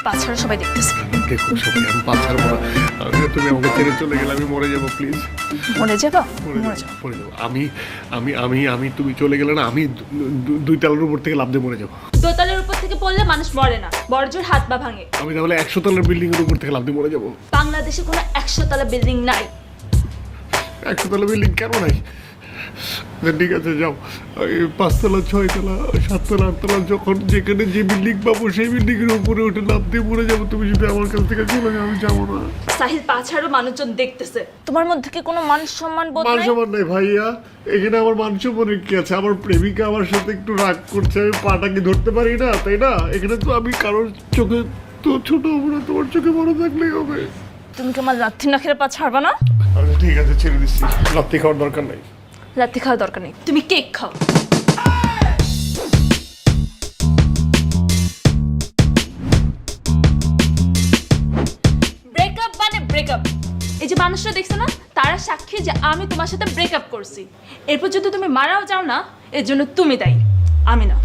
পা ছাড়া সবাই দেখতেছে। দেখো সবাই, আমি পা ছাড়বো না। তুমি আমাকে ছেড়ে চলে গেলে আমি মরে যাবো, প্লিজ। মরে যাবো? মরে যাবো। আমি আমি আমি আমি তুমি চলে গেলে না, আমি দুই তলার উপর থেকে লাফ দিয়ে মরে যাবো। দোতলার উপর থেকে পড়লে মানুষ মরে না, বড় জোর হাত পা ভাঙে। আমি তাহলে 100 তলার বিল্ডিং এর উপর থেকে লাফ দিয়ে মরে যাবো। বাংলাদেশে কোনো 100 তলা বিল্ডিং নাই। 100 তলা বিল্ডিং কেন নাই? ঠিক আছে যাও, 5 তলা 6 তলা 7 তলা 8 তলা যখন যেখানে যে বিল্ডিং পাবো সেই বিল্ডিং এর উপরে উঠে লাফ দিয়ে মরে যাবো। তুমি যদি আমার কাছ থেকে চলে যাও আমি যাবো না। সাহিল পা ছাড়ো, মানুষজন দেখতেছে। তোমার মধ্যে কি কোনো মান সম্মান বোধ মান নাই? সম্মান নাই ভাইয়া, এখানে আমার মান সম্মানের কি আছে? আমার প্রেমিকা আমার সাথে একটু রাগ করছে, আমি পাটাকে ধরতে পারি না, তাই না? এখানে তো আমি কারোর চোখে তো ছোট হবো না, তোমার চোখে বড় থাকলেই হবে। তুমি কি আমার লাথি না খেলে পা ছাড়বা না? আচ্ছা ঠিক আছে, ছেড়ে দিচ্ছি, লাথি খাওয়ার দরকার নাই। লাথি খাওয়ার দরকার নেই, তুমি কেক খাও। ব্রেকআপ মানে ব্রেকআপ। এই যে মানুষরা দেখছো না, তারা সাক্ষী যে আমি তোমার সাথে ব্রেকআপ করছি। এরপর যদি তুমি মারাও যাও না, এর জন্য তুমি দায়ী, আমি না।